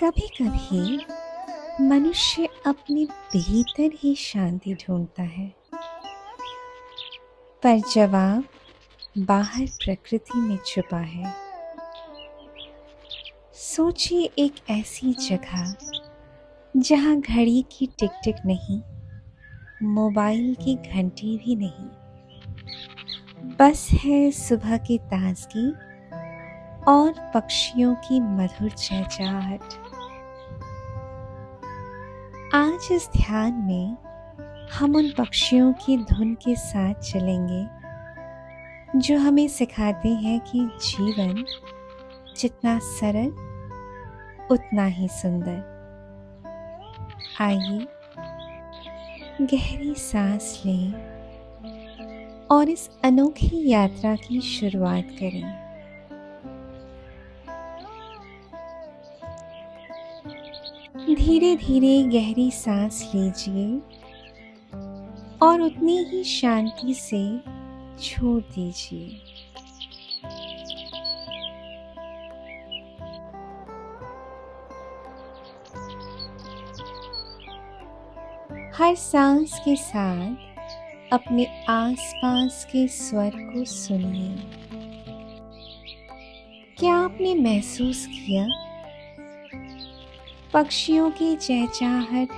कभी कभी मनुष्य अपने भीतर ही शांति ढूंढता है, पर जवाब बाहर प्रकृति में छुपा है। सोचिए एक ऐसी जगह जहां घड़ी की टिक टिक नहीं, मोबाइल की घंटी भी नहीं, बस है सुबह की ताजगी और पक्षियों की मधुर चहचहाहट। आज इस ध्यान में हम उन पक्षियों की धुन के साथ चलेंगे जो हमें सिखाते हैं कि जीवन जितना सरल उतना ही सुंदर। आइए गहरी सांस लें और इस अनोखी यात्रा की शुरुआत करें। धीरे धीरे गहरी सांस लीजिए और उतनी ही शांति से छोड़ दीजिए। हर सांस के साथ अपने आसपास के स्वर को सुनिए। क्या आपने महसूस किया पक्षियों की चहचहाहट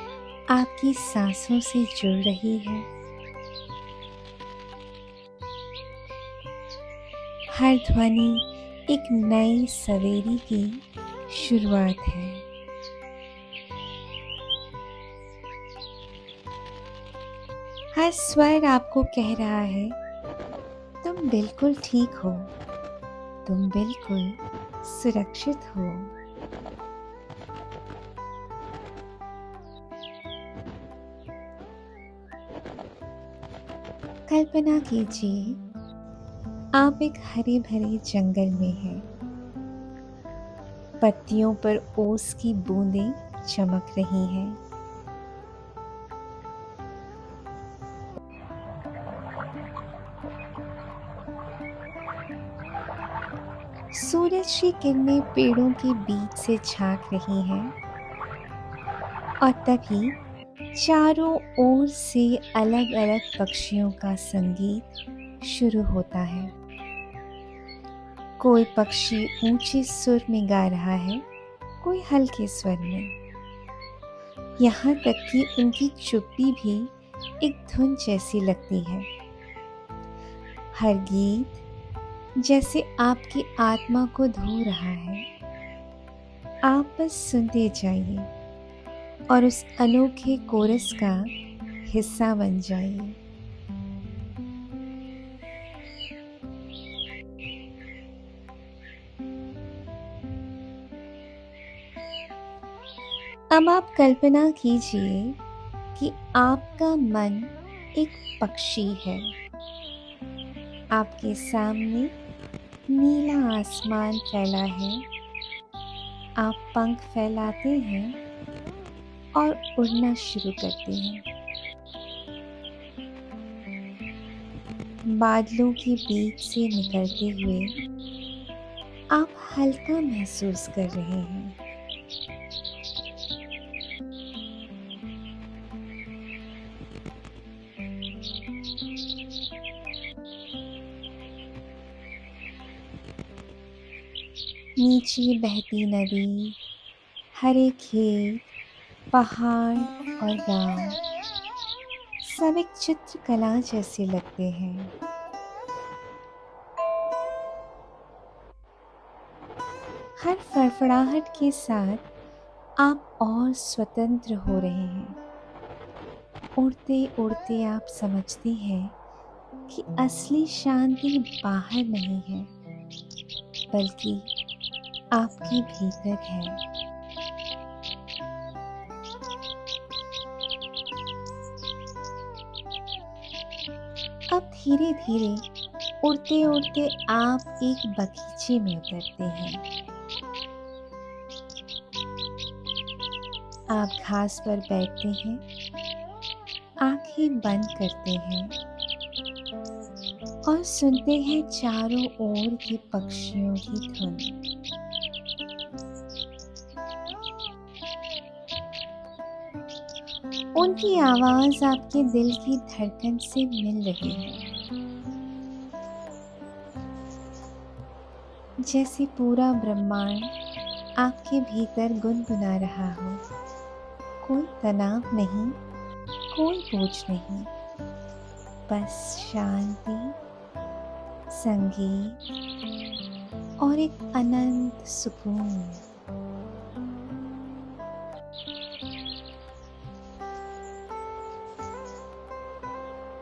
आपकी सांसों से जुड़ रही है? हर ध्वनि एक नई सवेरे की शुरुआत है। हर स्वर आपको कह रहा है तुम बिल्कुल ठीक हो, तुम बिल्कुल सुरक्षित हो। कल्पना कीजिए आप एक हरे भरे जंगल में हैं। पत्तियों पर ओस की बूंदें चमक रही हैं। सूरज की किरणें पेड़ों के बीच से झांक रही हैं और तभी चारों ओर से अलग अलग पक्षियों का संगीत शुरू होता है। कोई पक्षी ऊंचे सुर में गा रहा है, कोई हल्के स्वर में। यहाँ तक कि उनकी चुप्पी भी एक धुन जैसी लगती है। हर गीत जैसे आपकी आत्मा को धो रहा है। आप बस सुनते जाइए और उस अनोखे कोरस का हिस्सा बन जाइए। अब आप कल्पना कीजिए कि आपका मन एक पक्षी है। आपके सामने नीला आसमान फैला है। आप पंख फैलाते हैं और उड़ना शुरू करते हैं। बादलों के बीच से निकलते हुए आप हल्का महसूस कर रहे हैं। नीचे बहती नदी, हरे खेत, पहाड़ और गांव सब एक चित्रकला जैसे लगते हैं। हर फड़फड़ाहट के साथ आप और स्वतंत्र हो रहे हैं। उड़ते उड़ते आप समझते हैं कि असली शांति बाहर नहीं है, बल्कि आपके भीतर है। अब धीरे धीरे उड़ते उड़ते आप एक बगीचे में उतरते हैं। आप घास पर बैठते हैं, आंखें बंद करते हैं और सुनते हैं चारों ओर के पक्षियों की धुन। उनकी आवाज़ आपके दिल की धड़कन से मिल रही है, जैसे पूरा ब्रह्मांड आपके भीतर गुनगुना रहा हो। कोई तनाव नहीं, कोई बोझ नहीं, बस शांति, संगीत और एक अनंत सुकून।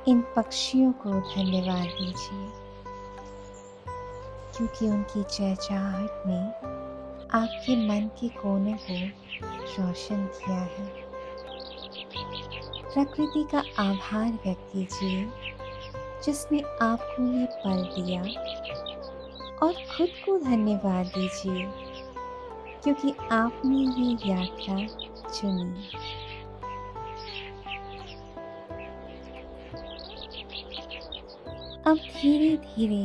इन पक्षियों को धन्यवाद दीजिए, क्योंकि उनकी चहचहाहट ने आपके मन के कोने को रोशन किया है। प्रकृति का आभार व्यक्त कीजिए, जिसने आपको ये पल दिया, और खुद को धन्यवाद दीजिए, क्योंकि आपने ये यात्रा चुनी। अब धीरे धीरे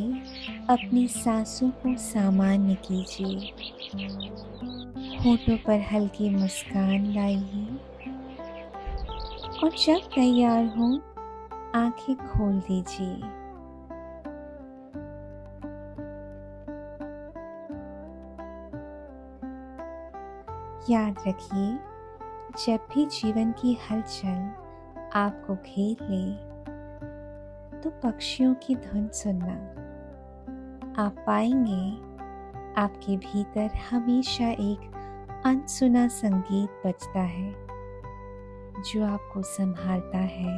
अपनी सांसों को सामान्य कीजिए। होठों पर हल्की मुस्कान लाइए, और जब तैयार हो आंखें खोल दीजिए। याद रखिए, जब भी जीवन की हलचल आपको घेर ले, तो पक्षियों की धुन सुनना। आप पाएंगे आपके भीतर हमेशा एक अनसुना संगीत बजता है, जो आपको संभालता है,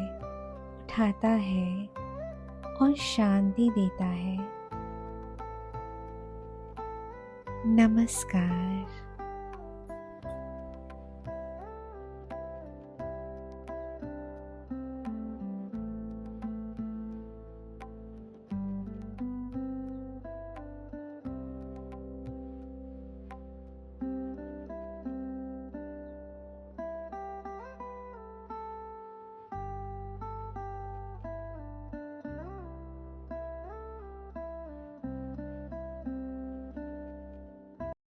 उठाता है और शांति देता है। नमस्कार।